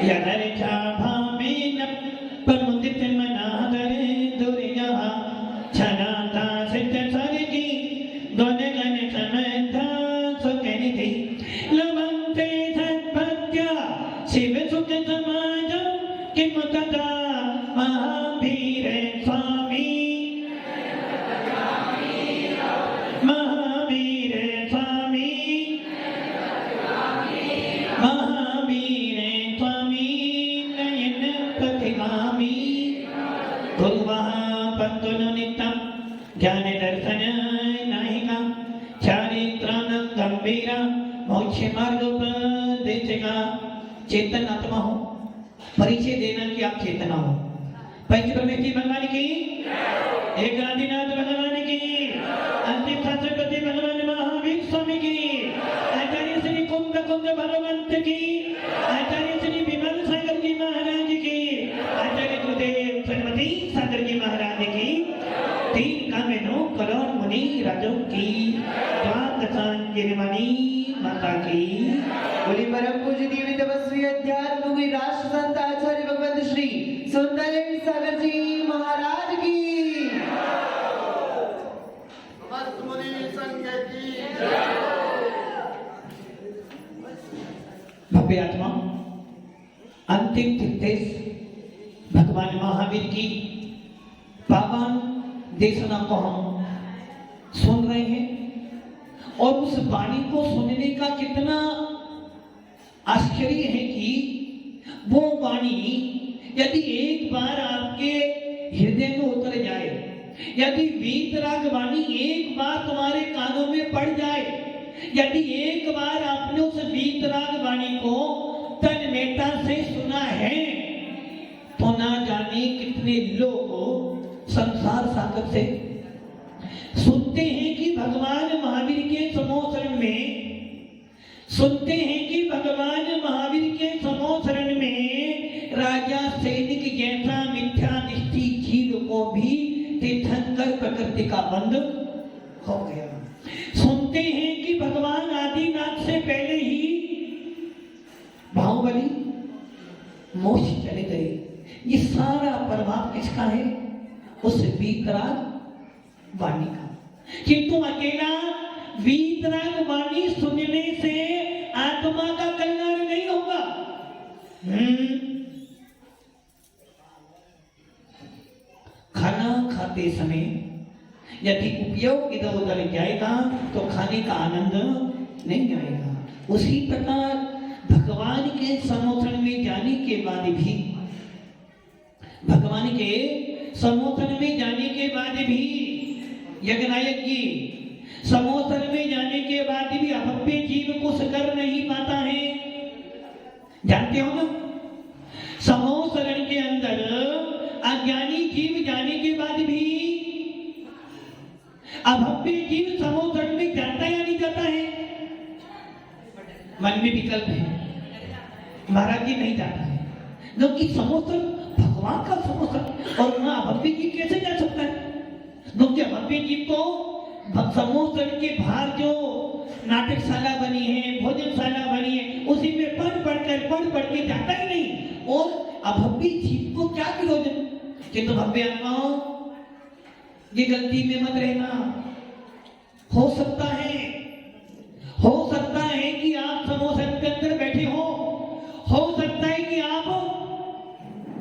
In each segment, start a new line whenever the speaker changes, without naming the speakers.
यदर्चा भामेन प्रमुदित मनादरे दुर्यः छनाता सिद्ध सर्गी दोनगन समर्था सुखनिधि लवन्ते सद्भक्त्या शिव सुख समाजं किम तथा महावीर स्वामी महावीर स्वामी महावीर स्वामी नयन प्रतिगामी गुरुवः पन्तुनु नित्यं ज्ञान दर्शन नायिका चारित्रानं गंभीरा मोक्ष मार्ग उपदेशिका चेतन आत्मा हो परिचय देना कि आप चेतना हो। पंच परमेश्वरी भगवान की एक आदिनाथ भगवान की अंतिम शास्त्रपति भगवान महावीर स्वामी की आचार्य श्री कुंद भगवंत की आचार्य श्री विमल सागर जी महाराज की आचार्य गुरुदेव सरस्वती सागर जी महाराज की 3 कामेनो करोड़ मुनि राजों की द्वादशांजलिमणि माता की
बोली परम पूज्य देवी तपस्वी अध्यात्म गुरु राष्ट्र संत आचार्य भगवंत श्री सुंदर सागर जी महाराज की
समस्त मुनि संघ की
भव्य आत्मा अंतिम तीर्थेश भगवान महावीर की पावन देशना को हम सुन रहे हैं और उस वाणी को सुनने का कितना आश्चर्य है कि वो वाणी यदि एक बार आपके हृदय में उतर जाए, यदि वीतराग वाणी एक बार तुम्हारे कानों में पड़ जाए, यदि एक बार आपने उस वीतराग वाणी को तन्मयता से सुना है, तो ना जाने कितने लोग संसार सागर से सुनते हैं कि भगवान महावीर के समूह शरण में, सुनते हैं कि भगवान महावीर के समूह शरण में राजा सैनिक जैसा मिथ्या निष्ठी जीव को भी तीर्थंकर प्रकृति का बंध हो गया। सुनते हैं कि भगवान आदिनाथ से पहले ही बाहुबली मोक्ष चले गए। ये सारा प्रभाव किसका है? उस वीतराग वाणी का। किंतु अकेला वीतराग वाणी सुनने से आत्मा का कल्याण नहीं होगा। खाना खाते समय यदि उपयोग इधर उधर जाएगा तो खाने का आनंद नहीं आएगा। उसी प्रकार भगवान के समोषण में जाने के बाद भी, भगवान के समोषण में जाने के बाद भी, यज्ञनायक जी समोषण में जाने के बाद भी अभव्य जीव कुछ कर नहीं पाता है। जानते हो ना, समोषण के अंदर अज्ञानी जीव जाने के बाद भी अभव्य जीव समोषण में जाता या नहीं जाता है? मन में विकल्प है, महाराज जी नहीं जाता है, क्योंकि समोषण भगवान का समोषण और वहां अभव्य जीव कैसे जा सकता है? क्योंकि अभव्य जीव को समोषण के बाहर जो नाटकशाला बनी है, भोजनशाला बनी है, उसी में पढ़ के जाता ही नहीं। और अभव्य जीव को क्या प्रयोजन? किंतु भव्य आत्माओं, ये गलती में मत रहना। हो सकता है कि आप समोषण के अंदर बैठे हो सकता है कि आप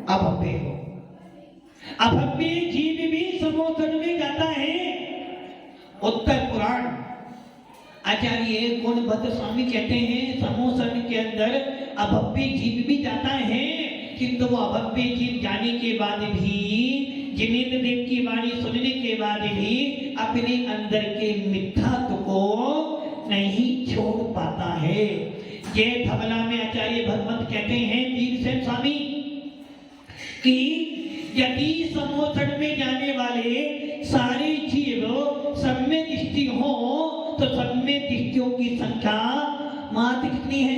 अभव्य हो। अभव्य जीव भी समोषण में जाता है। उत्तर पुराण आचार्य गुणभद्र स्वामी कहते हैं समोषण के अंदर अभव्य जीव भी जाता है, किंतु वो अभव्य जीव जाने के बाद भी, जिनेन्द्र देव की वाणी सुनने के बाद भी अपने अंदर के मिथ्यात्व को नहीं छोड़ पाता है। ये धवला में आचार्य भगवंत कहते हैं वीरसेन स्वामी कि यदि समोषण में जाने वाले सारे जीव सम्य दृष्टि हो तो सम्य दृष्टियों की संख्या मात्र कितनी है?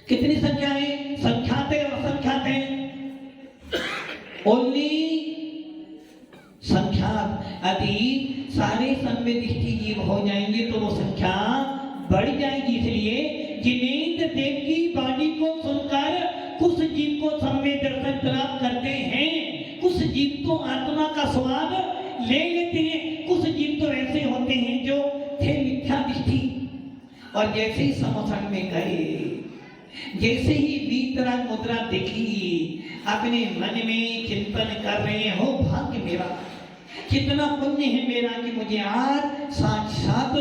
कितनी संख्या है? संख्यात है और असंख्यात है। ओनली संख्यात। यदि सारे सम्य दृष्टि जीव हो जाएंगे तो वो संख्या बढ़ जाएगी। इसलिए जिनेंद्र देव की वाणी को सुनकर कुछ जीव को सम्य दर्शन प्राप्त करते हैं, कुछ जीव तो आत्मा का स्वाद ले लेते हैं, कुछ जीव तो ऐसे होते हैं जो थे मिथ्या दृष्टि और जैसे ही समोसन में गए, जैसे ही वीतराग मुद्रा देखी, अपने मन में चिंतन कर रहे हो, भाग्य मेरा, कितना पुण्य है मेरा कि मुझे आज साक्षात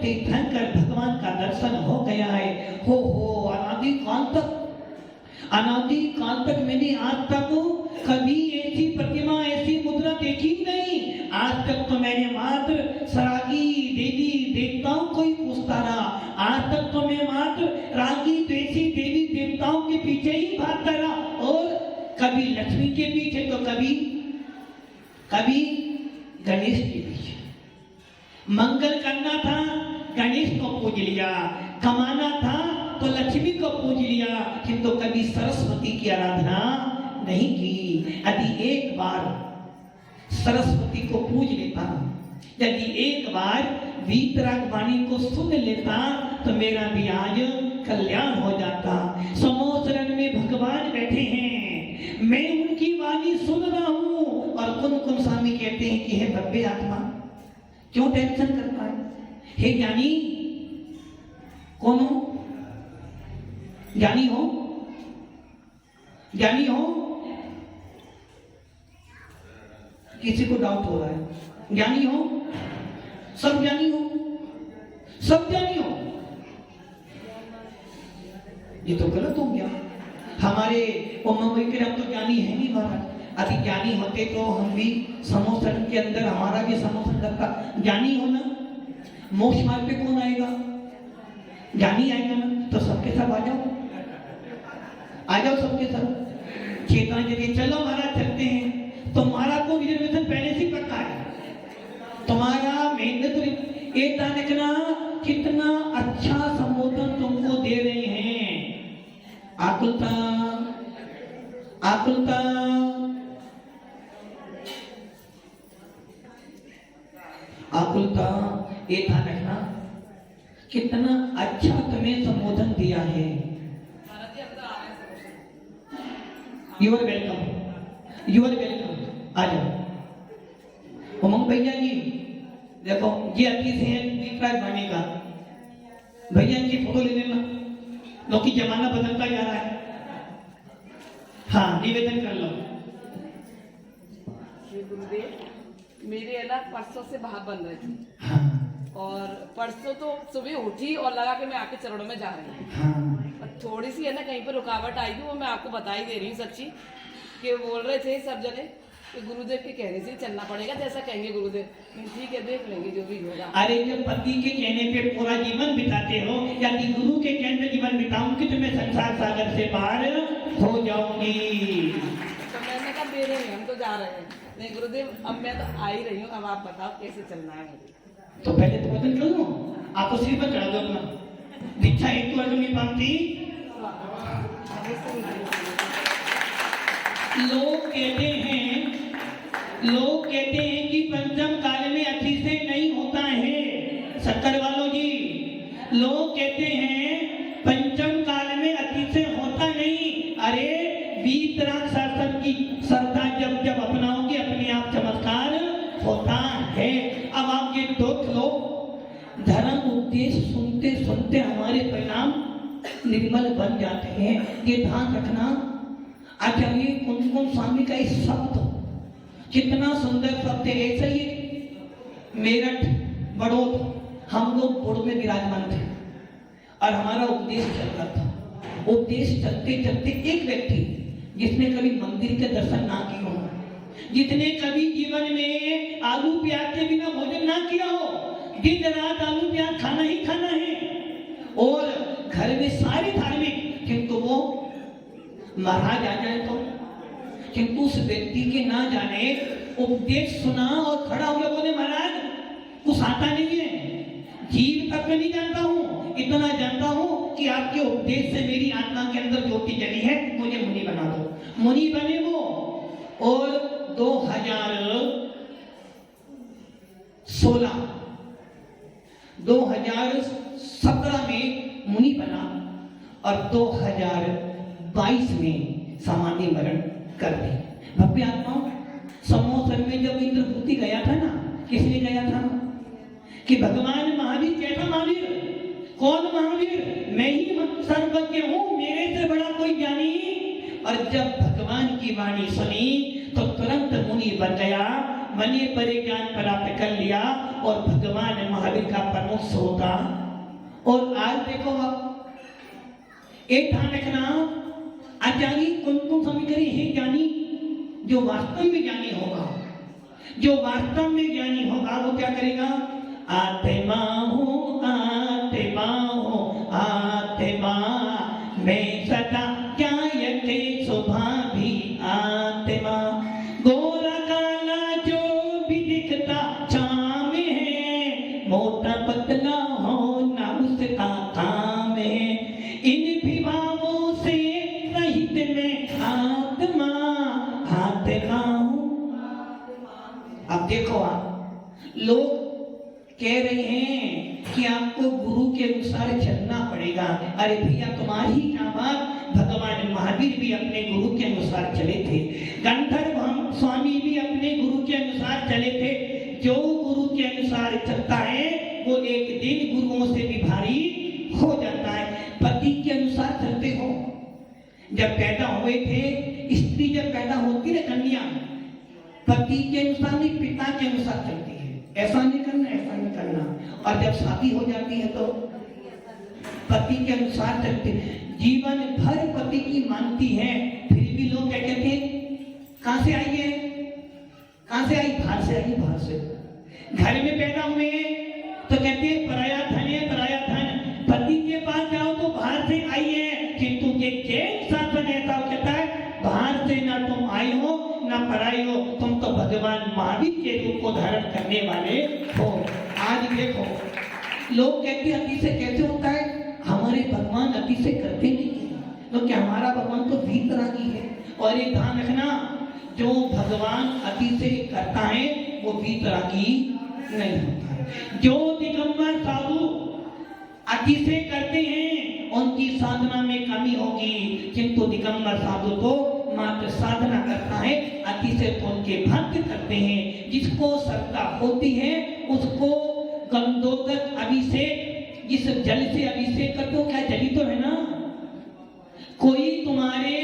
तीर्थंकर भगवान का दर्शन हो गया है। हो अनादि काल तक मैंने आज तक कभी ऐसी प्रतिमा, ऐसी मुद्रा देखी नहीं। आज तक तो मैंने मात्र सरागी देवी देवताओं को ही पूछता रहा, आज तक तो मैं मात्र रागी द्वेषी देवी देवताओं के पीछे ही भागता रहा, और कभी लक्ष्मी के पीछे तो कभी गणेश के पीछे। मंगल करना था गणेश को पूज लिया, कमाना था तो लक्ष्मी को पूज लिया, किंतु कभी सरस्वती की आराधना नहीं की। यदि एक बार सरस्वती को पूज लेता, यदि एक बार वीतराग वाणी को सुन लेता, तो मेरा भी आज कल्याण हो जाता। समोसरण में भगवान बैठे हैं, मैं उनकी वाणी सुन रहा हूं, और कुन स्वामी कहते हैं कि हे भव्य आत्मा, क्यों टेंशन करता है? हे ज्ञानी, कौन हो? ज्ञानी हो? ज्ञानी हो? किसी को डाउट हो रहा है? ज्ञानी हो? सब ज्ञानी हो? सब ज्ञानी हो? ये तो गलत हो गया। हमारे हम तो ज्ञानी है नहीं महाराज। अभी ज्ञानी होते तो हम भी समोसन के अंदर हमारा भी समोसन लगता। ज्ञानी हो ना, मोक्ष मार्ग पे कौन आएगा? ज्ञानी आएगा ना, तो सबके सब आ जाओ सबके सब। चेतना यदि चलो महाराज चलते हैं, तो महाराज को रिजर्वेशन पहले से पक्का है। तुम्हारा मेहनत ये देखना कितना अच्छा संबोधन तुमको दे रहे हैं। आकुलता आकुलता आकुलता, ये ध्यान रखना कितना अच्छा तुम्हें संबोधन दिया है। You are welcome, you are welcome. आ जाओ उमंग भैया जी, देखो ये अतिथि है वीतराग वाणी का। भैया इनकी फोटो ले लेना, क्योंकि जमाना बदलता जा रहा है। हाँ, निवेदन कर लो।
गुरुदेव, मेरे है ना परसों से भाव बन रही थी।
हाँ,
और परसों तो सुबह उठी और लगा कि मैं आपके चरणों में जा रही हूँ।
हाँ,
और थोड़ी सी है ना कहीं पर रुकावट आई थी, वो मैं आपको बता ही दे रही हूँ सच्ची, कि बोल रहे थे सब जने कि गुरुदेव के कहने से चलना पड़ेगा, जैसा कहेंगे गुरुदेव। ठीक है, देख लेंगे जो भी होगा।
अरे जब पति के कहने पे पूरा जीवन बिताते हो, यदि गुरु के कहने पे जीवन बिताऊंगी तो मैं संसार सागर से पार हो जाऊंगी।
तो मैंने कहा दे रहे हैं, हम तो जा रहे हैं। नहीं गुरुदेव, अब मैं तो आ ही रही हूँ, अब आप बताओ कैसे चलना है मुझे।
तो पहले तो वचन कर लो, आपको सिर पर चढ़ा दो अपना दीक्षा हेतु अर्जुन की पंक्ति। लोग कहते हैं कि पंचम काल में अति से नहीं होता है। शक्कर वालों जी, लोग कहते हैं पंचम काल में अति से होता नहीं। अरे वीतराग शासन की श्रद्धा जब जब अपनाओगे, अपने आप चमत्कार होता है। अब आप ये दोस्त लोग धर्म उपदेश सुनते सुनते हमारे परिणाम निर्मल बन जाते हैं, ये ध्यान रखना। आचार्य कुमकुम स्वामी का इस शब्द कितना सुंदर शब्द है। ऐसा ही मेरठ बड़ौद हम लोग बोर्ड में विराजमान थे और हमारा उपदेश चल रहा था। उपदेश चलते चलते एक व्यक्ति जिसने कभी मंदिर के दर्शन ना किए हो, जितने कभी जीवन में आलू प्याज के बिना भोजन ना किया हो, दिन रात आलू प्याज खाना ही खाना है, और घर में सारे धार्मिक, किंतु वो महाराज आ जाए तो, किंतु उस व्यक्ति के ना जाने उपदेश सुना और खड़ा हो गया, बोले महाराज कुछ आता नहीं है, जीव तक मैं नहीं जानता हूँ, इतना जानता हूँ कि आपके उपदेश से मेरी आत्मा के अंदर ज्योति जली है, मुझे मुनि बना दो। मुनि बने वो, और 2017 में मुनि बना। और 2022 में समाधि मरण कर दी। भव्य आत्माओं, समोसन में जब इंद्रभूति गया था ना, किसने गया था? कि भगवान महावीर। कैसा महावीर? कौन महावीर? मैं ही सर्वज्ञ हूं, मेरे से बड़ा कोई ज्ञानी। और जब भगवान की वाणी सुनी तो तुरंत मुनि बन गया, मने परे ज्ञान प्राप्त कर लिया और भगवान महावीर का प्रमुख श्रोता। और आज देखो आप, एक ध्यान रखना, आचार्य कौन समीकरी है ज्ञानी? जो वास्तव में ज्ञानी होगा, जो वास्तव में ज्ञानी होगा वो क्या करेगा? आत्मा हूँ, आत्मा हूँ, आत्मा मैं सदा जायते सुबह भी आत्मा। गोरा काला जो भी दिखता छाम है, मोटा पतला हो ना उसका काम है। इन विभावों से रहित में आत्मा, आत्मा हूँ। अब देखो आप, लोग कह रहे हैं कि आपको गुरु के अनुसार चलना पड़ेगा। अरे भैया तुम्हारी क्या बात, भगवान महावीर भी अपने गुरु के अनुसार चले थे, गंधर्व हम स्वामी भी अपने गुरु के अनुसार चले थे। जो गुरु के अनुसार चलता है वो एक दिन गुरुओं से भी भारी हो जाता है। पति के अनुसार चलते हो। जब पैदा हुए थे, स्त्री जब पैदा होती है कन्या, पति के अनुसार नहीं, पिता के अनुसार चलती है। ऐसा नहीं करना, ऐसा नहीं करना। और जब शादी हो जाती है तो पति के अनुसार चलते। जीवन भर पति की मानती है, फिर भी लोग क्या कहते हैं? कहां से आई है? कहां से आई? बाहर से आई, बाहर से। घर में पैदा हुए तो कहते हैं पराया धन है, पराया धन। पति के पास जाओ तो बाहर से आई है, किंतु ये जैन शासन ऐसा कहता है बाहर से ना तुम आई हो ना पराई हो, तुम तो भगवान महावीर के रूप को धारण करने वाले हो। आज देखो, लोग कहते हैं अति से कैसे होता है? हमारे भगवान अति से करते नहीं है, तो क्या हमारा भगवान तो वीतरागी है। और ये ध्यान रखना, जो भगवान अति से करता है वो वीतरागी नहीं होता है। जो दिगंबर साधु अति से करते हैं उनकी साधना में कमी होगी, किंतु दिगंबर साधु तो मात्र साधना करता है, अति से तो उनके भक्त करते हैं। जिसको श्रद्धा होती है उसको गंधोदक अभिषेक, जिस जल से अभिषेक करते हो, क्या जली तो है ना? कोई तुम्हारे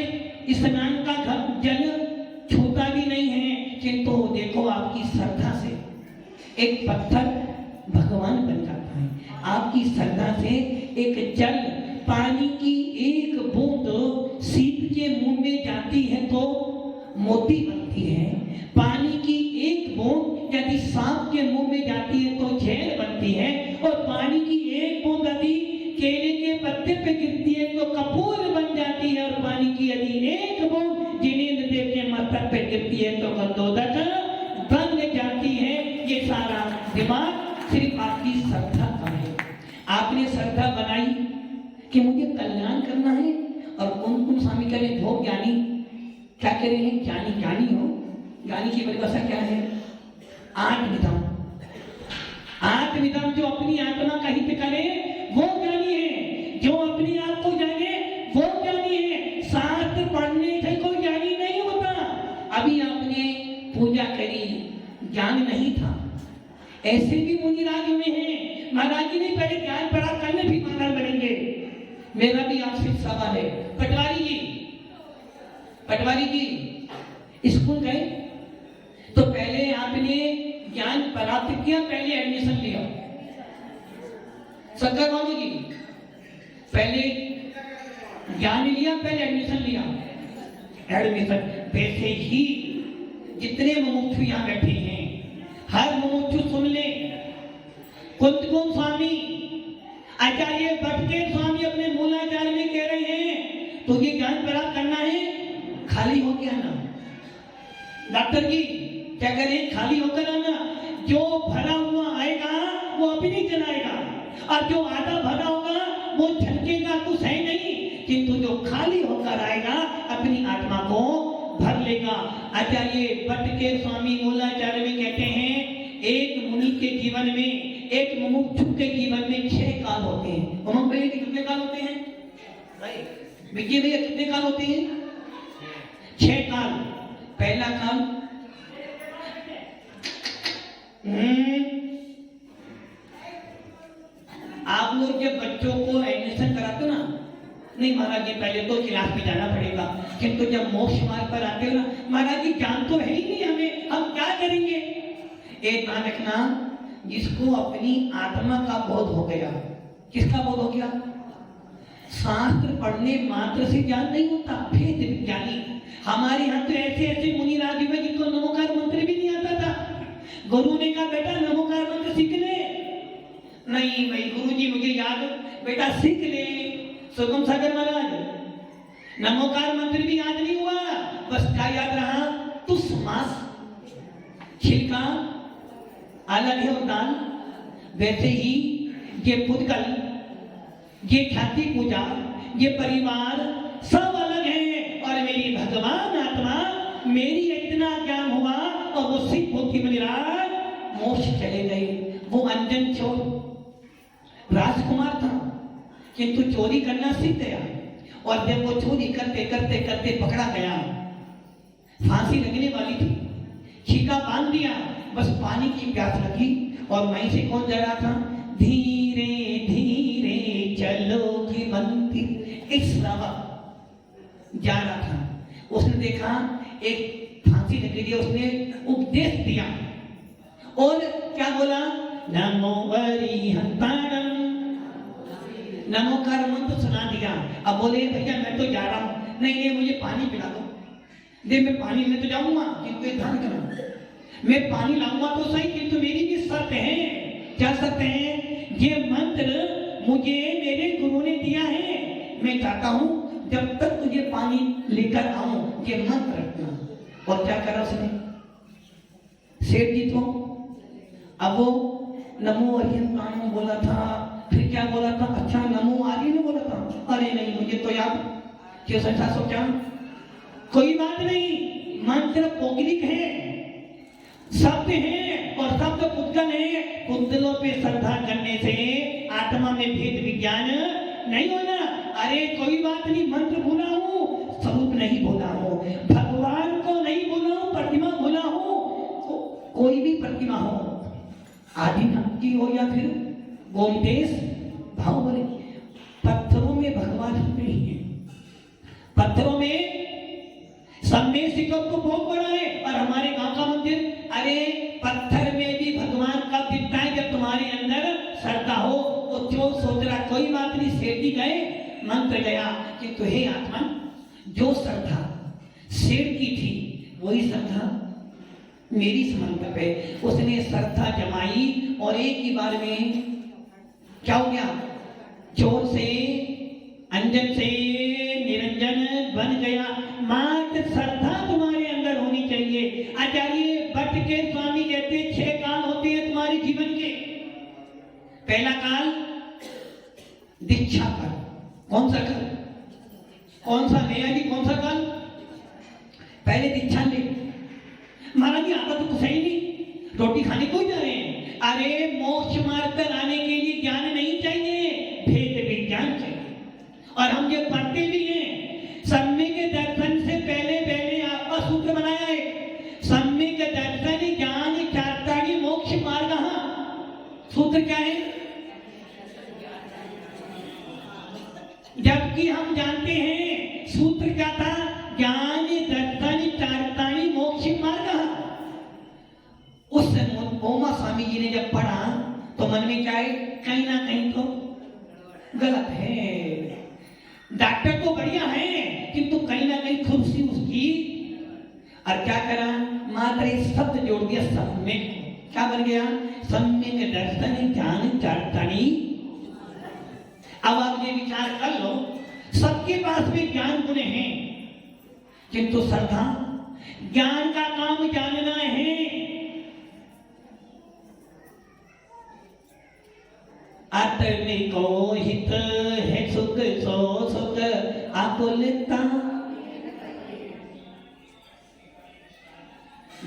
स्नान का जल छूता भी नहीं है, किंतु देखो आपकी श्रद्धा से एक पत्थर भगवान बन जाता है। आपकी श्रद्धा से एक जल, पानी की एक बूंद सीप के मुंह में जाती है तो मोती बनती है। पानी की एक बूंद यदि सांप के मुंह में जाती है तो झेल बनती है। और पानी की एक बूंद यदि केले के पत्ते पे गिरती है तो कपूर बन जाती है। और पानी की यदि एक बूंद जिनेंद्र देव के मस्तक पे गिरती है तो गंधोदक बन जाती है। ये सारा दिमाग सिर्फ आपकी श्रद्धा का है। आपने श्रद्धा बनाई कि मुझे कल्याण करना है, और कौन कौन स्वामी करें भोग ज्ञानी, क्या कह रहे हैं? ज्ञानी ज्ञानी हो। ज्ञानी की परिभाषा क्या है? आत्मविदम। आत्मविदम, जो अपनी आत्मा का हित करे वो ज्ञानी है। जो अपनी आप को जाने वो ज्ञानी है। शास्त्र पढ़ने से कोई ज्ञानी नहीं होता। अभी आपने पूजा करी, ज्ञान नहीं था, ऐसे भी मुनि राज में हैं। महाराज जी ने पहले ज्ञान पढ़ा, कल में भी महाराज बनेंगे। मेरा भी आपसे सवाल है, पटवारी जी, पटवारी जी स्कूल गए तो पहले आपने ज्ञान प्राप्त किया, पहले एडमिशन लिया? शंकर बाबू जी, पहले ज्ञान लिया, पहले एडमिशन लिया? एडमिशन। वैसे ही जितने मुमुक्षु यहाँ बैठे हैं, हर मुमुक्षु सुन ले। कुंतकुम स्वामी, आचार्य भट्टे स्वामी अपने मूलाचार्य में कह रहे हैं तो ये ज्ञान प्राप्त करना है, खाली हो गया ना। डॉक्टर जी क्या करें? खाली होकर आना। जो भरा हुआ आएगा वो अभी नहीं चलाएगा, और जो आधा भरा होगा वो झलकेगा, कुछ है नहीं, किंतु जो खाली होकर आएगा अपनी आत्मा को भर लेगा। आचार्य भट्टे स्वामी मूलाचार्य में कहते हैं एक मुनि के जीवन में, एक मुमुक्षु के जीवन में 6 काल होते हैं। उमंग भैया के कितने काल होते हैं? विजय भैया कितने काल होते हैं? 6 काल। पहला काल आप लोग जब बच्चों को एडमिशन कराते हो ना, नहीं महाराज जी पहले तो क्लास में जाना पड़ेगा, किंतु जब मोक्ष मार्ग पर आते हो ना, महाराज जी ज्ञान तो है ही नहीं हमें, हम क्या करेंगे? एक ध्यान रखना, जिसको अपनी आत्मा का बोध हो गया, किसका बोध हो गया? शास्त्र पढ़ने मात्र से ज्ञान नहीं होता, भेद विज्ञानी। हमारे यहाँ तो ऐसे ऐसे मुनि राजी में जिनको नमोकार मंत्र भी नहीं आता था, गुरु ने कहा बेटा नमोकार मंत्र सीख ले। नहीं भाई गुरुजी मुझे याद, बेटा सीख ले। सुगम सागर महाराज, नमोकार मंत्र भी याद नहीं हुआ, बस क्या याद रहा? तुस मास छिलका अलग है और दान। वैसे ही ये पुद्गल, ये ख्याति पूजा, ये परिवार सब अलग है, और मेरी भगवान आत्मा, मेरी इतना ज्ञान हुआ और वो सिद्ध बुद्धि में निराश मोक्ष चले गए। वो अंजन चोर राजकुमार था, किंतु चोरी करना सीख गया, और जब वो चोरी करते करते करते पकड़ा गया, फांसी लगने वाली थी, छीका बांध दिया, बस पानी की प्यास लगी, और वहीं से कौन जा रहा था? धीरे धीरे चलोगी मंदिर, एक श्रावक जा रहा था। उसने देखा एक फांसी लग रही है, उसने उपदेश दिया और क्या बोला? नमो वरिहंताणम, नमोकार मंत्र सुना दिया। अब बोले भैया मैं तो जा रहा हूं, नहीं नहीं मुझे पानी पिला दो। दे मैं पानी में तो जाऊंगा, किंतु ध्यान करना, मैं पानी लाऊंगा तो सही, किंतु मेरी भी शर्त है। क्या शर्त है? ये मंत्र मुझे मेरे गुरु ने दिया है, मैं चाहता हूं जब तक तुझे पानी लेकर आऊं ये मंत्र रखना। और क्या करा उसने? सेठ जी तो अब वो नमो वरिहंताणम बोला था, फिर क्या बोला था? अच्छा नमो आदि ने बोला था, अरे नहीं मुझे तो याद क्यों संख्या सोचा, कोई बात नहीं, मंत्र पौगलिक है, शब्द है और शब्द पुद्गल है। पुद्गलों पे श्रद्धा करने से आत्मा में भेद विज्ञान नहीं होना। अरे कोई बात नहीं, मंत्र भूला हूं, स्वरूप नहीं भूला हूं, भगवान को नहीं भूला हूं, प्रतिमा भूला हूं। कोई भी प्रतिमा हो, आदि की हो या फिर गोमतेश भाव बोले, पत्थरों में भगवान नहीं है, पत्थरों में सब में शिखर तो बहुत बड़ा है, और हमारे गांव का मंदिर, अरे पत्थर में भी भगवान कब दिखता है? जब तुम्हारे अंदर श्रद्धा हो। वो क्यों सोच रहा? कोई बात नहीं, सेठ जी गए, मंत्र गया कि तुहे आत्मा, जो श्रद्धा सेठ की थी वही श्रद्धा मेरी समंत्र पे। उसने श्रद्धा जमाई और एक ही बार में क्या हो गया? चोर से, अंजन से निरंजन बन गया। मात्र श्रद्धा तुम्हारे अंदर होनी चाहिए। आचार्य भट्ट के स्वामी कहते 6 काल होते हैं तुम्हारे जीवन के। पहला काल दीक्षा काल। कौन सा काल? कौन सा नया जी? कौन सा काल? पहले दीक्षा ले। महाराज जी आता तो कुछ है ही नहीं, रोटी खाने को ही जा रहे हैं। अरे मोक्ष मार्ग पर आने के लिए ज्ञान नहीं चाहिए, भेद विज्ञान चाहिए। और हम ये पढ़ते भी हैं, सम्यक दर्शन से पहले पहले आपका सूत्र बनाया है, सम्यक दर्शन ज्ञान चारताड़ी मोक्ष मार्ग। सूत्र क्या है? जबकि हम जानते हैं सूत्र क्या था? ज्ञान दर्शन चारताड़ी मोक्ष मार्ग। उस ओमा स्वामी जी ने जब पढ़ा तो मन में क्या है? कहीं ना कहीं तो गलत है। डॉक्टर तो बढ़िया है, किंतु कहीं ना कहीं खुशी उसकी। और क्या करा? मात्र एक शब्द जोड़ दिया, सब में क्या बन गया? सम्यक दर्शन ज्ञान चारतानी। अब आप ये विचार कर लो, सबके पास में ज्ञान गुण हैं, किंतु श्रद्धा, ज्ञान का काम जानना है। आत्म को हित है सुख सो सुख आकुलता।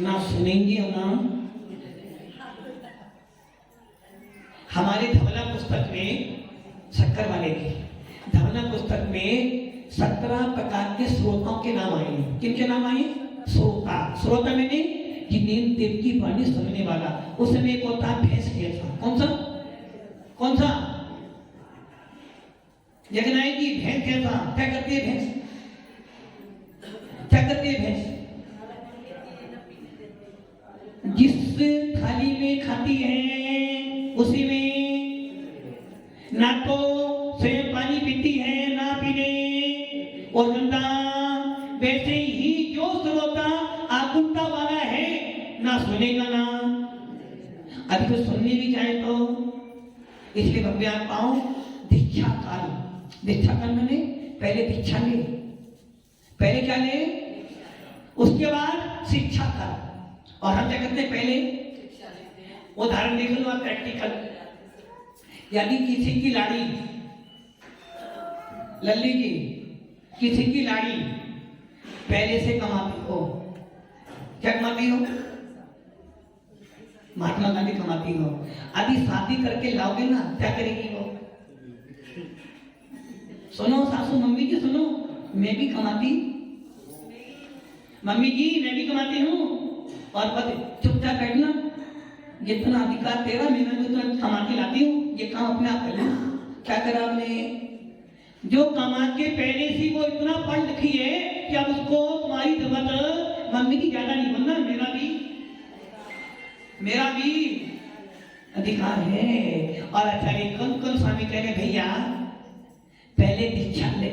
ना सुनेंगे ना। हमारे धवला पुस्तक में शक्कर वाले की धवला पुस्तक में 17 प्रकार के श्रोताओं के नाम आए हैं। किनके नाम आए? श्रोता। श्रोता मैंने जिन्हें देव की वाणी सुनने वाला। उस समय एक होता भैंस जैसा। कौन सा? कौन सा? जगनाई की भैंस जैसा। क्या करती है भैंस? क्या करती है भैंस? जिस थाली में खाती है उसी में ना तो स्वयं पानी पीती है ना पीने और गंदा। वैसे ही जो श्रोता आकुलता वाला है ना सुनेगा ना अभी तो सुनने भी चाहे तो। इसलिए भगवान पाओ दीक्षा काल। दीक्षा काल मैंने पहले दीक्षा ले, पहले क्या ले, उसके बाद शिक्षा काल। और हम क्या करते हैं? पहले उदाहरण देख लो आप प्रैक्टिकल। यदि किसी की लाड़ी, लल्ली जी, किसी की लाड़ी पहले से कमाती हो, क्या कमाती हो? महात्मा गांधी कमाती हो। अभी शादी करके लाओगे ना, क्या करेगी वो? सुनो सासू मम्मी जी, सुनो, मैं भी कमाती, मम्मी जी मैं भी कमाती हूँ, और पति चुपचाप बैठना, जितना अधिकार तेरा मेरा जो तुम कमा के लाती हूँ, ये काम अपने आप कर लेना। क्या करा आपने? जो कमा के पहले से वो इतना पढ़ लिखी है कि अब उसको तुम्हारी जरूरत मम्मी की ज्यादा नहीं बनना, मेरा भी अधिकार है। और आचार्य कौन कौन स्वामी कह रहे भैया पहले दीक्षा ले,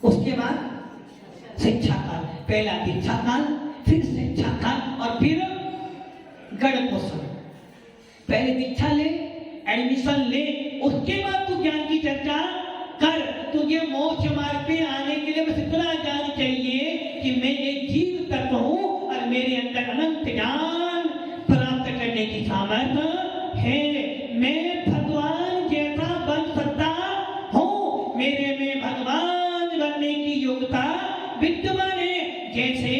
उसके बाद शिक्षा काल। पहला दीक्षा काल, फिर शिक्षा काल और फिर गढ़ पोषण। पहले दीक्षा ले, एडमिशन ले, उसके बाद तू ज्ञान की चर्चा कर। तुझे मोक्ष मार्ग पे आने के लिए बस इतना ज्ञान चाहिए कि मैं एक जीव तत्व हूँ और मेरे अंदर अनंत ज्ञान प्राप्त करने की सामर्थ्य है। मैं भगवान जैसा बन सकता हूँ, मेरे में भगवान बनने की योग्यता विद्यमान है। जैसे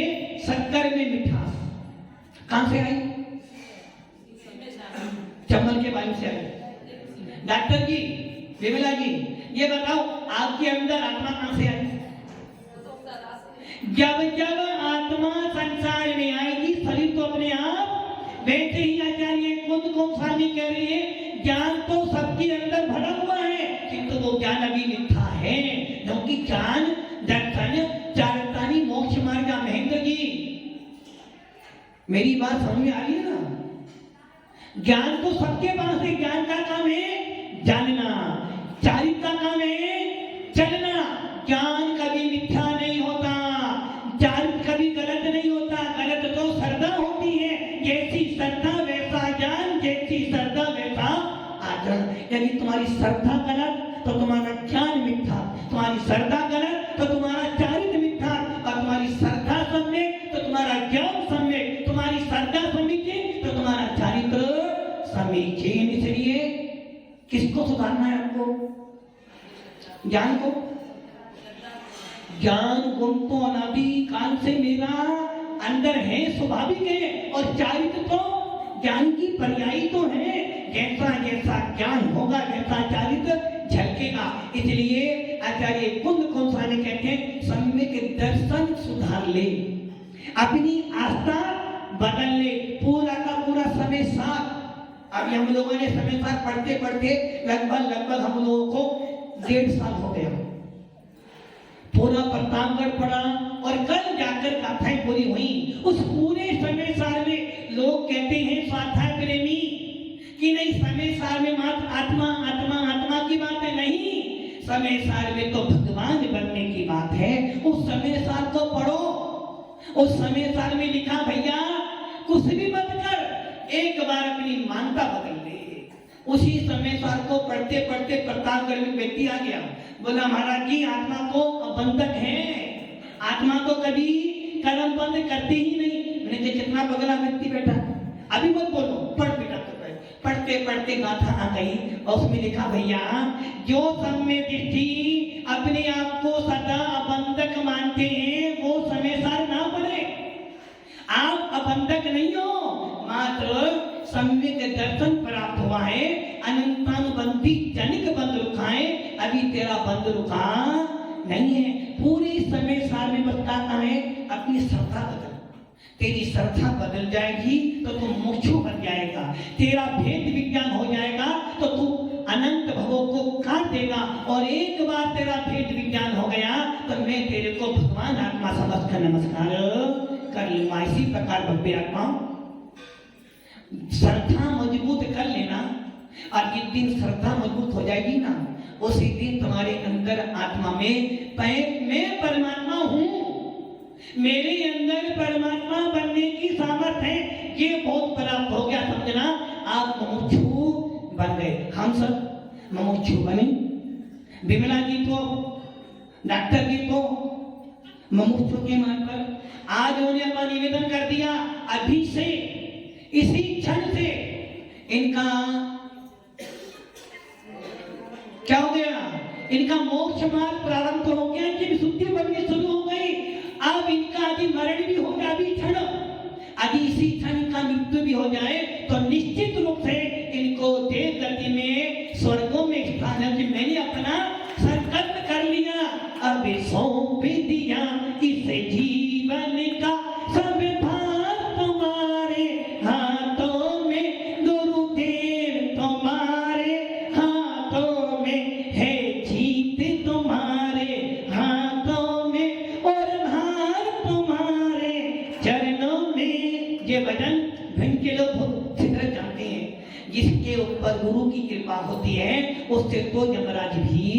शक्कर में मिठास कहां से आई? चंबल के बालू से आई। डॉक्टर जी, विमला जी, ये बताओ आपके अंदर आत्मा कहां से आई? जब जब आत्मा संसार में आएगी शरीर तो अपने आप। वैसे ही आचार्य खुद को स्वामी कह रही है ज्ञान तो सबके अंदर भरा हुआ है, किंतु वो ज्ञान अभी मिथ्या है। क्योंकि ज्ञान दर्शन चारतानी मोक्ष मार्ग। महेंद्र जी मेरी बात समझ में आ रही है ना? ज्ञान तो सबके पास है। ज्ञान का काम है जानना, चारित्र का काम है चलना। ज्ञान कभी मिथ्या नहीं होता, चारित्र कभी गलत नहीं होता। गलत तो श्रद्धा होती है, जैसी श्रद्धा वैसा ज्ञान, जैसी श्रद्धा वैसा आचरण। यानी तुम्हारी श्रद्धा गलत तो तुम्हारा ज्ञान मिथ्या, तुम्हारी श्रद्धा गलत तो तुम्हारा चारित्र मिथ्या, और तुम्हारी श्रद्धा सम्यक तो तुम्हारा ज्ञान सम्यक, तुम्हारी श्रद्धा समीचीन तो तुम्हारा चारित्र समीचीन। इसलिए किसको सुधारना है आपको? ज्ञान को। ज्ञान गुण तो अनादि काल से मेरा अंदर है, स्वाभाविक है, और चारित्र तो ज्ञान की पर्यायी तो है। जैसा जैसा ज्ञान होगा वैसा चारित्र झलकेगा। इसलिए आचार्य कुंद कौन स्वामी कहते हैं सम्यक दर्शन सुधार ले, अपनी आस्था बदल ले। पूरा का पूरा समय साथ। अभी हम लोगों ने समय साथ पढ़ते पढ़ते लगभग हम लोगों को 1.5 साल हो गया। पूरा प्रतापगढ़ पढ़ा और कल जाकर गाथाएं पूरी हुई। उस पूरे समय सार में लोग कहते हैं स्वाध्याय प्रेमी कि नहीं, समय सार में मात्र आत्मा आत्मा आत्मा की बात है। नहीं, समय सार में तो भगवान बनने की बात है। उस समय सार को पढ़ो। उस समय सार में लिखा भैया कुछ भी मत कर, एक बार अपनी मानता बदल ले। उसी समय सार को पढ़ते पढ़ते प्रतापगढ़ में व्यक्ति आ गया, बोला महाराज जी आत्मा तो बंधक है, आत्मा तो कभी कर्म बंद करती ही नहीं। मैंने कहा कितना बगला व्यक्ति बैठा, अभी मत बोलो, पढ़ बेटा। तो पढ़ते पढ़ते गाथा आ गई और उसमें लिखा भैया जो सम्य दृष्टि अपने आप को सदा अबंधक मानते हैं वो समय सार ना पढ़े। आप अबंधक नहीं हो, मात्र सम्यक दर्शन प्राप्त हुआ है। अनंतानुबंधी जनिक बंध रुखाए अभी तेरा बंद रुका नहीं है। पूरे समय सार में बताता है अपनी श्रद्धा बदल। तेरी श्रद्धा बदल जाएगी तो तू मोक्षु बन जाएगा, तेरा भेद विज्ञान हो जाएगा तो तू अनंत भवों को काट देगा। और एक बार तेरा भेद विज्ञान हो गया तो मैं तेरे को भगवान आत्मा समझकर नमस्कार कर लूंगा। इसी प्रकार भव्य आत्मा श्रद्धा मजबूत कर लेना, और जिस दिन श्रद्धा मजबूत हो जाएगी ना, उसी दिन तुम्हारे अंदर आत्मा में मैं परमात्मा हूं, मेरे अंदर परमात्मा बनने की सामर्थ्य है, ये बहुत प्राप्त हो गया समझना। आप मुमुक्षु बन गए, हम सब मुमुक्षु बने। विमला जी को, डॉक्टर जी को मुमुक्षु के मान पर आज उन्होंने अपना निवेदन कर दिया। अभी से इसी क्षण से इनका क्या हो गया, इनका मोक्ष मार्ग प्रारंभ हो गया, इनकी विशुद्धि बननी शुरू हो गई। अब इनका यदि मरण भी हो जाए अभी क्षण, यदि इसी क्षण इनका मृत्यु भी हो जाए तो निश्चित रूप से इनको देव गति में स्वर्गों में स्थान है। कि मैंने अपना संकल्प कर लिया, अब सौंप दिया इस जीवन का सब भार तुम्हारे हाथों में, गुरुदेव तुम्हारे हाथों में है, जीत तुम्हारे हाथों में और भार तुम्हारे चरणों में। ये भजन भिन्न के लोग बहुत शीघ्र जानते हैं। जिसके ऊपर गुरु की कृपा होती है उससे तो यमराज भी।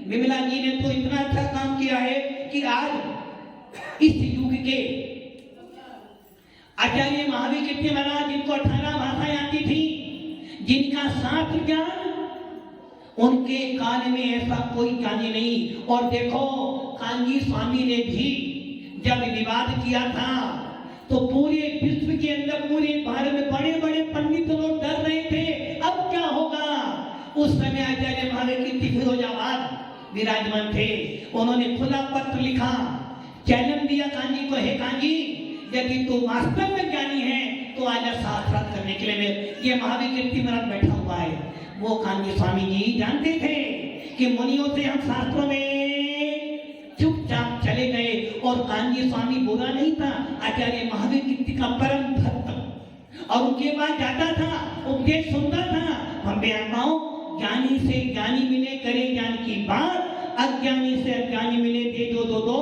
विमला जी ने तो इतना अच्छा काम किया है कि आज इस युग के आचार्य महावीर कीर्ति महाराज, जिनको 18 भाषाएं आती थी, जिनका शास्त्र ज्ञान उनके काल में ऐसा कोई ज्ञानी नहीं। और देखो कांजी स्वामी ने भी जब विवाद किया था तो पूरे विश्व के अंदर, पूरे भारत में बड़े बड़े पंडित लोग डर रहे थे अब क्या होगा। उस समय आचार्य महावीर कीर्ति फिरोजाबाद विराजमान थे। उन्होंने खुला पत्र लिखा, चैलेंज दिया कांजी को, हे कांजी यदि तू वास्तव में ज्ञानी है तो आजा शास्त्रार्थ करने के लिए। ये महावीर कीर्ति महाराज बैठा हुआ है। वो कांजी स्वामी जी जानते थे कि मुनियों से हम शास्त्रों में चुपचाप चले गए। और कांजी स्वामी बुरा नहीं था, आचार्य महावीर कीर्ति का परम भक्त, और उनके पास जाता था, उपदेश सुनता था। हम बेआत्माओं, ज्ञानी से ज्ञानी मिले करे ज्ञान की बात, अज्ञानी से अज्ञानी मिले दे दो।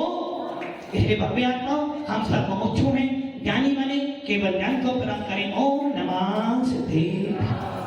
इसलिए भव्य आत्माओं, हम सब मुमुक्षु हैं, ज्ञानी बने, केवल ज्ञान को प्राप्त करें। ओम नमः सिद्धेश्वराय।